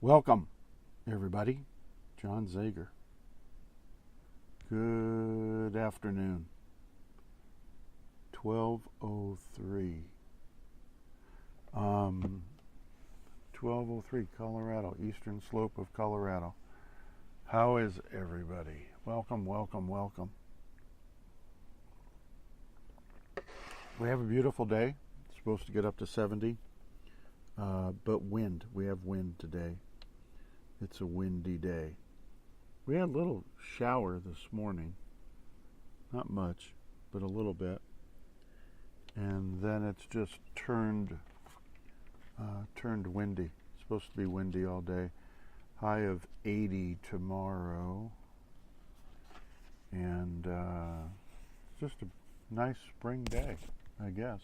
Welcome, everybody. John Zegar. Good afternoon. 12:03. 12:03, Colorado, eastern slope of Colorado. How is everybody? Welcome, welcome, welcome. We have a beautiful day. It's supposed to get up to 70, but wind. We have wind today. It's a windy day. We had a little shower this morning. Not much, but a little bit. And then it's just turned windy. It's supposed to be windy all day. High of 80 tomorrow. And just a nice spring day, I guess.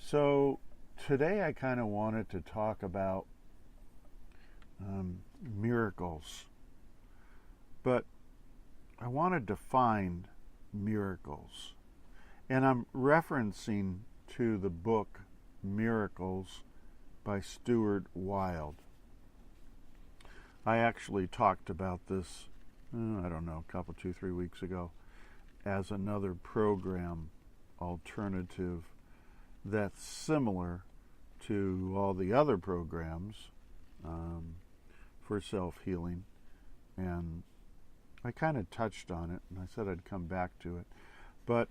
So today I kind of wanted to talk about miracles, but I want to define miracles, and I'm referencing to the book Miracles by Stuart Wilde. I actually talked about this, I don't know, a couple, 2-3 weeks ago as another program alternative that's similar to all the other programs for self-healing, and I kind of touched on it, and I said I'd come back to it. But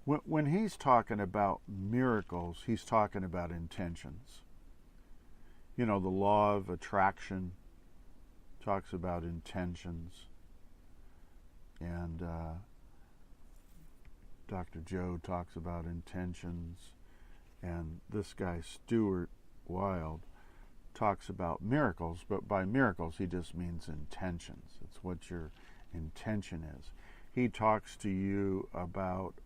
when he's talking about miracles, he's talking about intentions. You know, the law of attraction talks about intentions, and Dr. Joe talks about intentions, and this guy Stuart Wilde talks about miracles, but by miracles he just means intentions. It's what your intention is. He talks to you about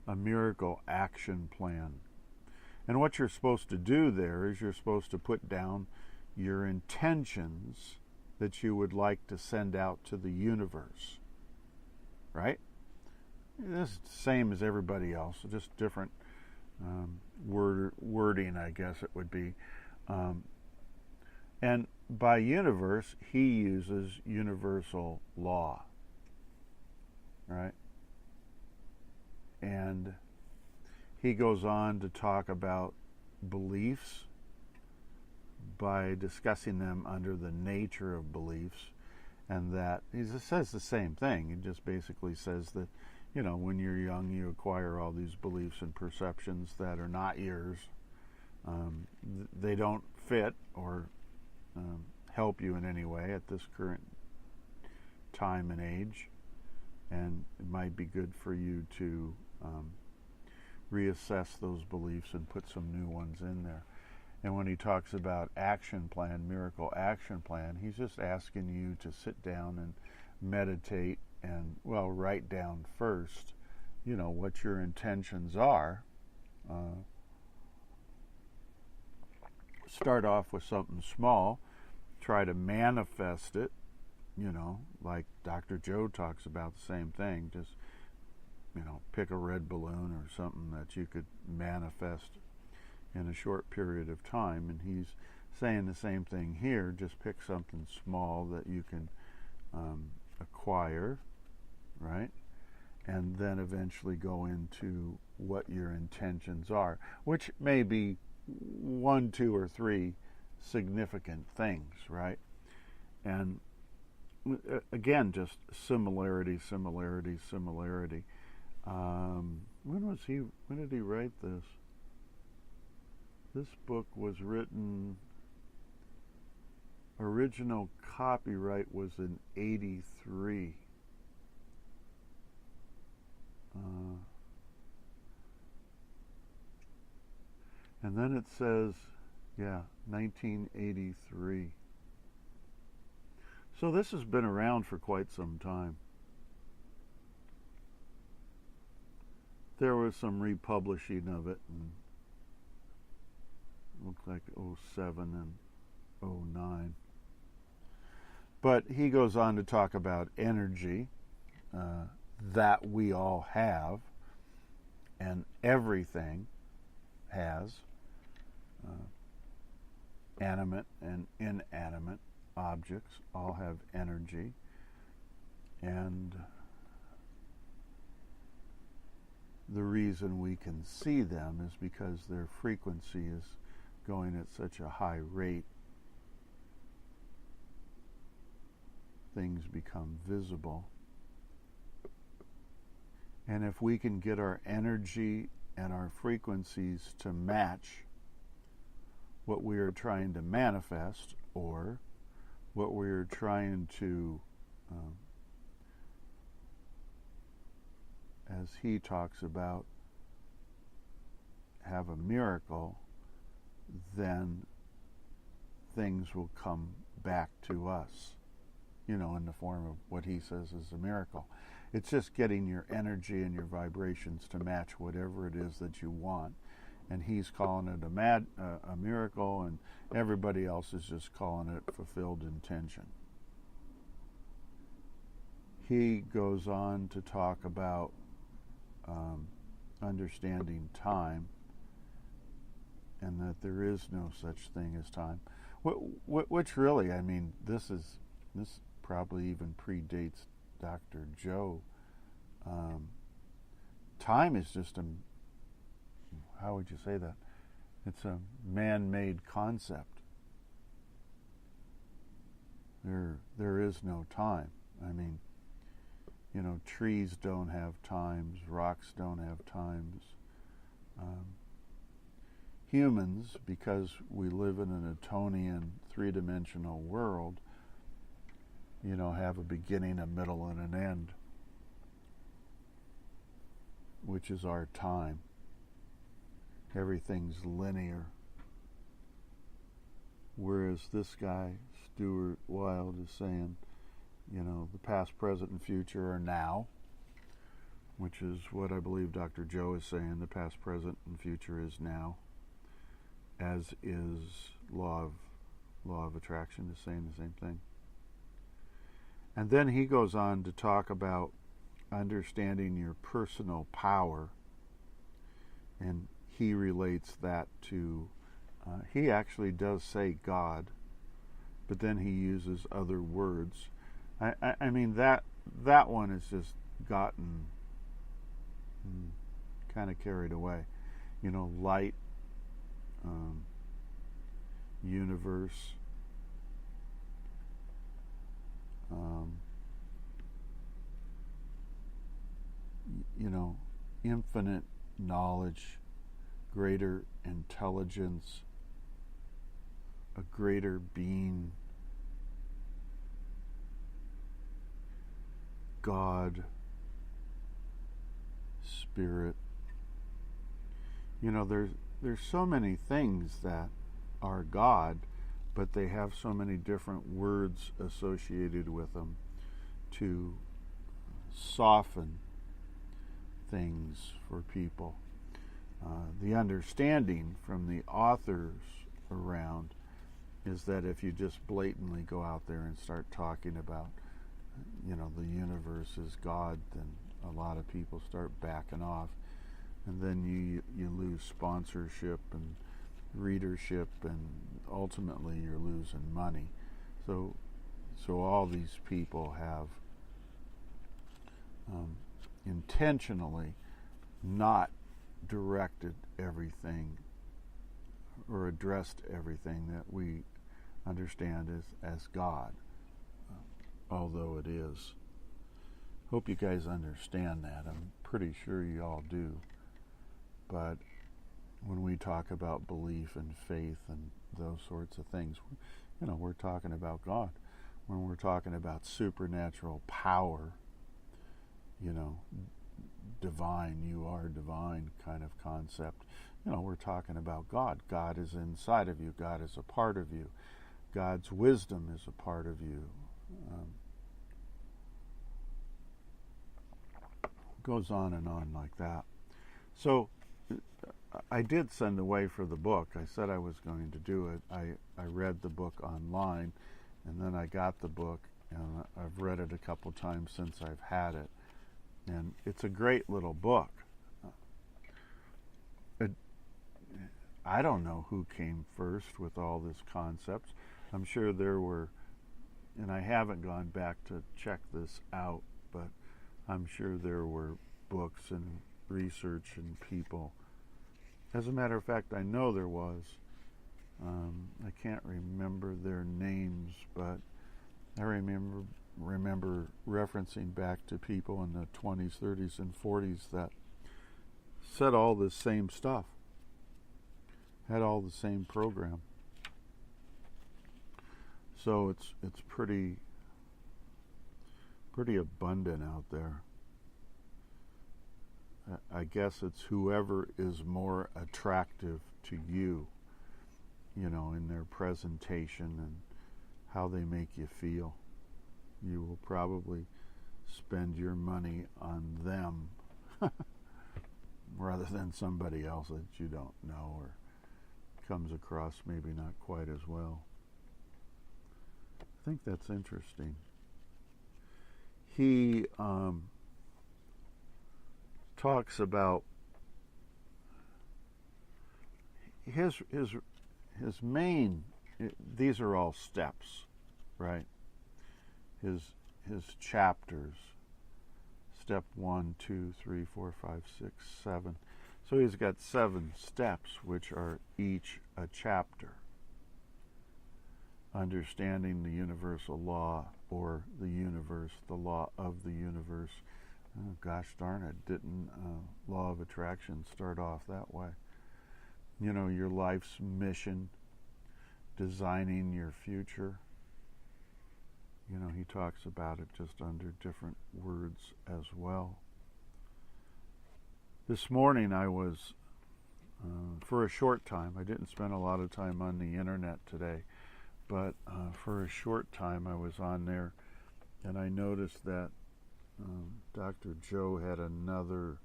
a miracle action plan. And what you're supposed to do there is you're supposed to put down your intentions that you would like to send out to the universe. Right? This is the same as everybody else, just different wording, I guess it would be. And by universe, he uses universal law, right? And he goes on to talk about beliefs by discussing them under the nature of beliefs, and that he says the same thing. He just basically says that, you know, when you're young, you acquire all these beliefs and perceptions that are not yours. They don't fit or help you in any way at this current time and age, and it might be good for you to reassess those beliefs and put some new ones in there. And when he talks about action plan, miracle action plan, he's just asking you to sit down and meditate and, well, write down first, you know, what your intentions are. Start off with something small. Try to manifest it, you know, like Dr. Joe talks about the same thing. Just, you know, pick a red balloon or something that you could manifest in a short period of time. And he's saying the same thing here. Just pick something small that you can acquire, right? And then eventually go into what your intentions are, which may be 1, 2, or 3 significant things, right? And again, just similarity. When did he write this? This book was written, original copyright was in 83. And then it says, 1983. So this has been around for quite some time. There was some republishing of it, and looks like 07 and 09. But he goes on to talk about energy that we all have, and everything has. Animate and inanimate objects all have energy, and the reason we can see them is because their frequency is going at such a high rate. Things become visible. And if we can get our energy and our frequencies to match what we are trying to manifest, or what we are trying to, as he talks about, have a miracle, then things will come back to us, in the form of what he says is a miracle. It's just getting your energy and your vibrations to match whatever it is that you want. And he's calling it a miracle, and everybody else is just calling it fulfilled intention. He goes on to talk about understanding time, and that there is no such thing as time. Which really, this probably even predates Dr. Joe. Time is just how would you say that? It's a man-made concept. There is no time. Trees don't have times, rocks don't have times. Humans, because we live in an Newtonian three-dimensional world, have a beginning, a middle, and an end, which is our time. Everything's linear. Whereas this guy, Stuart Wilde, is saying, the past, present, and future are now, which is what I believe Dr. Joe is saying. The past, present, and future is now, as is law of attraction is saying the same thing. And then he goes on to talk about understanding your personal power, and he relates that to, he actually does say God, but then he uses other words. That one has just gotten kind of carried away. Light, universe, infinite knowledge, greater intelligence, a greater being, God, Spirit. There's so many things that are God, but they have so many different words associated with them to soften things for people. The understanding from the authors around is that if you just blatantly go out there and start talking about, the universe is God, then a lot of people start backing off, and then you lose sponsorship and readership, and ultimately you're losing money. So all these people have intentionally not directed everything or addressed everything that we understand as God, although it is. Hope you guys understand that. I'm pretty sure you all do. But when we talk about belief and faith and those sorts of things, we're talking about God. When we're talking about supernatural power, divine, you are divine kind of concept, we're talking about God. God is inside of you. God is a part of you. God's wisdom is a part of you. Goes on and on like that. So I did send away for the book. I said I was going to do it. I read the book online, and then I got the book, and I've read it a couple times since I've had it. And it's a great little book. I don't know who came first with all this concepts. I'm sure there were, and I haven't gone back to check this out, but I'm sure there were books and research and people. As a matter of fact, I know there was. I can't remember their names, but I remember referencing back to people in the 20s, 30s, and 40s that said all the same stuff, had all the same program. So it's pretty abundant out there. I guess it's whoever is more attractive to you, in their presentation and how they make you feel. You will probably spend your money on them rather than somebody else that you don't know or comes across maybe not quite as well. I think that's interesting. He talks about his main. These are all steps, right? His chapters. Step 1, 2, 3, 4, 5, 6, 7. So he's got 7 steps, which are each a chapter. Understanding the universal law, or the universe, the law of the universe. Oh, gosh darn it, didn't law of attraction start off that way? Your life's mission, designing your future. He talks about it just under different words as well. This morning I was, for a short time, I didn't spend a lot of time on the internet today, but for a short time I was on there, and I noticed that Dr. Joe had another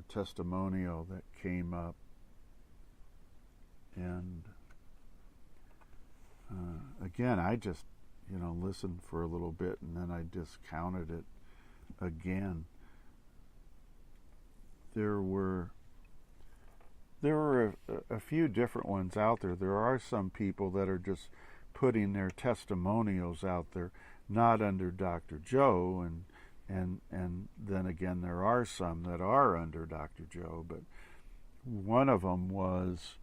testimonial that came up, and again, I just listened for a little bit, and then I discounted it again. There were a few different ones out there. There are some people that are just putting their testimonials out there, not under Dr. Joe, and then again there are some that are under Dr. Joe, but one of them was,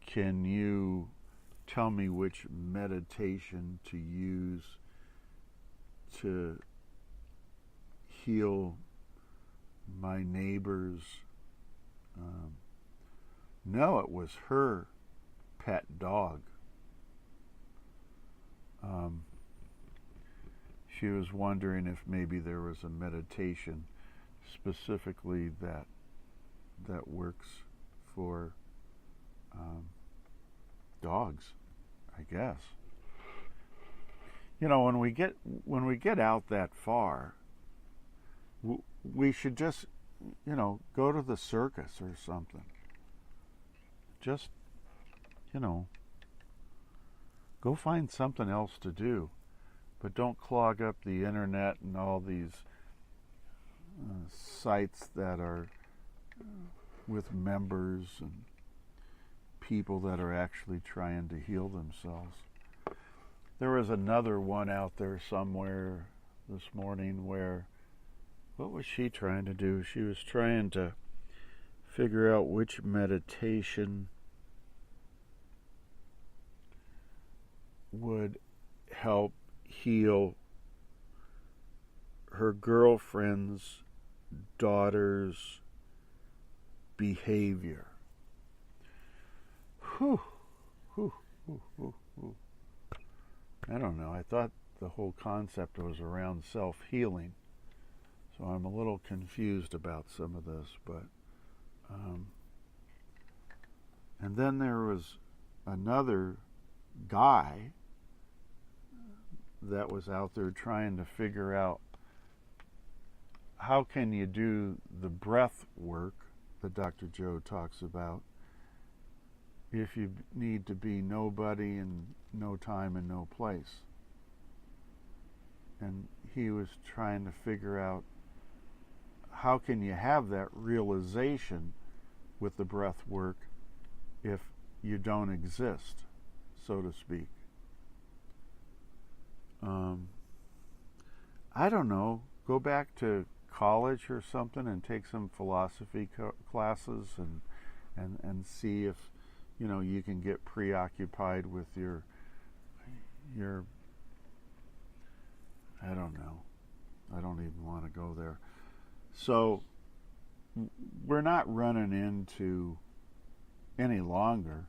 can you tell me which meditation to use to heal my neighbor's, no, it was her pet dog. She was wondering if maybe there was a meditation specifically that works for dogs, I guess. When we get out that far, we should just go to the circus or something. Just go find something else to do, but don't clog up the internet and all these sites that are with members and people that are actually trying to heal themselves. There was another one out there somewhere this morning where, what was she trying to do? She was trying to figure out which meditation would help heal her girlfriend's daughter's behavior. Whew. I don't know. I thought the whole concept was around self-healing, so I'm a little confused about some of this. But and then there was another guy that was out there trying to figure out how can you do the breath work that Dr. Joe talks about if you need to be nobody and no time and no place. And he was trying to figure out how can you have that realization with the breath work if you don't exist, so to speak? I don't know. Go back to college or something and take some philosophy classes and see if you can get preoccupied with your I don't know. I don't even want to go there. So we're not running into any longer.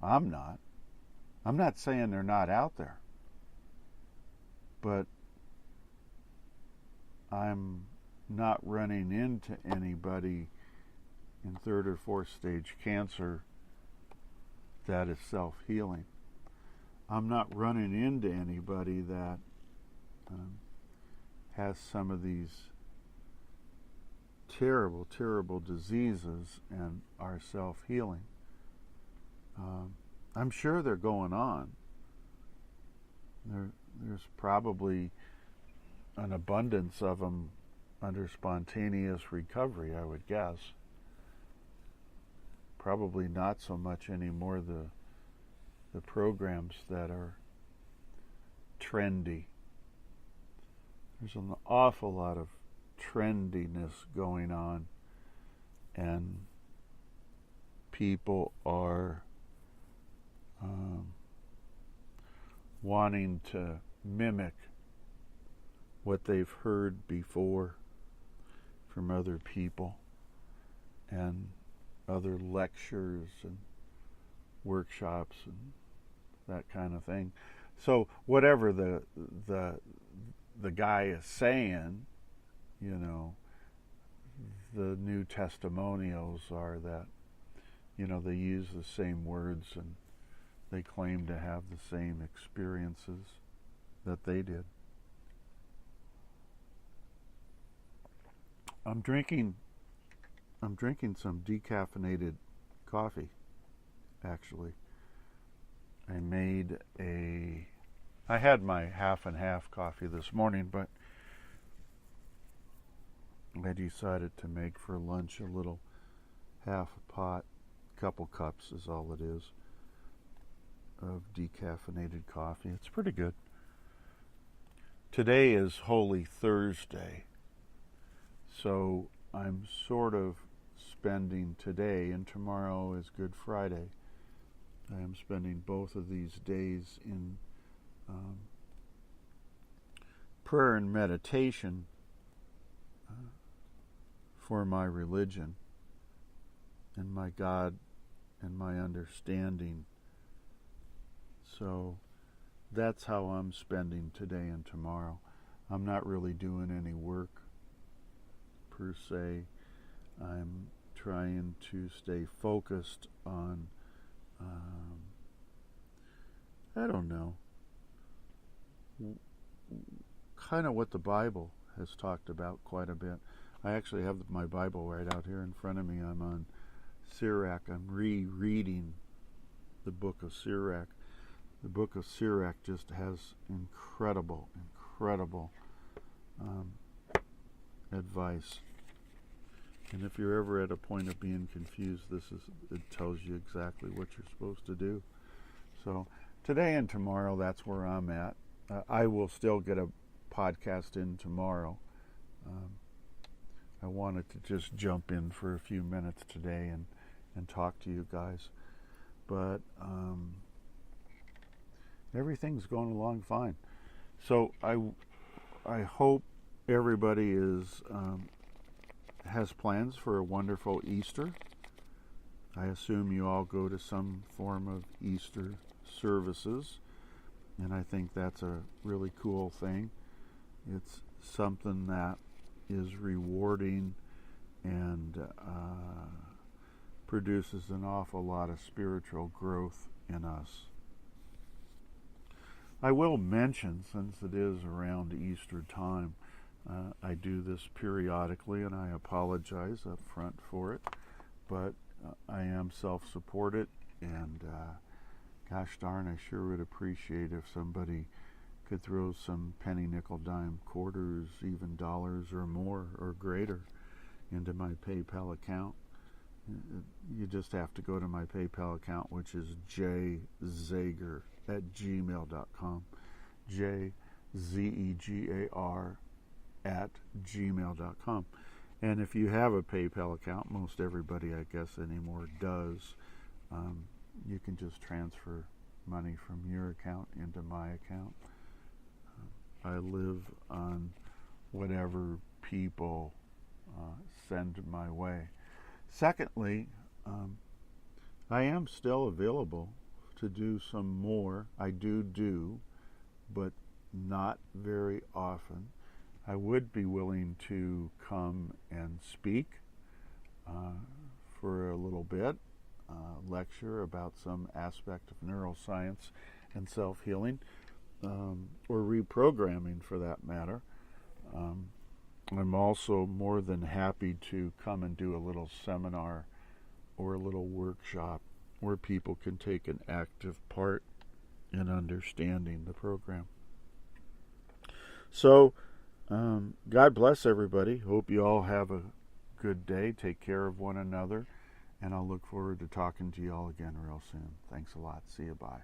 I'm not saying they're not out there, but I'm not running into anybody in third or fourth stage cancer that is self-healing. I'm not running into anybody that has some of these terrible, terrible diseases and are self-healing. I'm sure they're going on. There's probably an abundance of them under spontaneous recovery, I would guess. Probably not so much anymore the programs that are trendy. There's an awful lot of trendiness going on, and people are wanting to mimic what they've heard before from other people and other lectures and workshops and that kind of thing. So whatever the guy is saying, the new testimonials are that, they use the same words and they claim to have the same experiences that they did. I'm drinking some decaffeinated coffee, actually. I had my half and half coffee this morning, but I decided to make for lunch a little half a pot, couple cups is all it is, of decaffeinated coffee. It's pretty good. Today is Holy Thursday, so I'm sort of spending today, and tomorrow is Good Friday. I am spending both of these days in prayer and meditation for my religion and my God and my understanding. So that's how I'm spending today and tomorrow. I'm not really doing any work per se. I'm trying to stay focused on I don't know, kind of what the Bible has talked about quite a bit. I actually have my Bible right out here in front of me. I'm on Sirach. I'm rereading the book of Sirach. The book of Sirach just has incredible advice. And if you're ever at a point of being confused, it tells you exactly what you're supposed to do. So today and tomorrow, that's where I'm at. I will still get a podcast in tomorrow. I wanted to just jump in for a few minutes today and talk to you guys. But everything's going along fine. So I hope everybody has plans for a wonderful Easter. I assume you all go to some form of Easter services, and I think that's a really cool thing. It's something that is rewarding and produces an awful lot of spiritual growth in us. I will mention, since it is around Easter time, I do this periodically, and I apologize up front for it, but I am self-supported, and gosh darn, I sure would appreciate if somebody could throw some penny, nickel, dime, quarters, even dollars or more or greater into my PayPal account. You just have to go to my PayPal account, which is jzegar@gmail.com. JZEGAR@gmail.com. And if you have a PayPal account, most everybody, I guess, anymore does, you can just transfer money from your account into my account. I live on whatever people send my way. Secondly, I am still available to do some more. I do, but not very often. I would be willing to come and speak for a little bit, lecture about some aspect of neuroscience and self-healing, or reprogramming for that matter. I'm also more than happy to come and do a little seminar or a little workshop where people can take an active part in understanding the program. So, God bless everybody. Hope you all have a good day. Take care of one another. And I'll look forward to talking to you all again real soon. Thanks a lot. See you. Bye.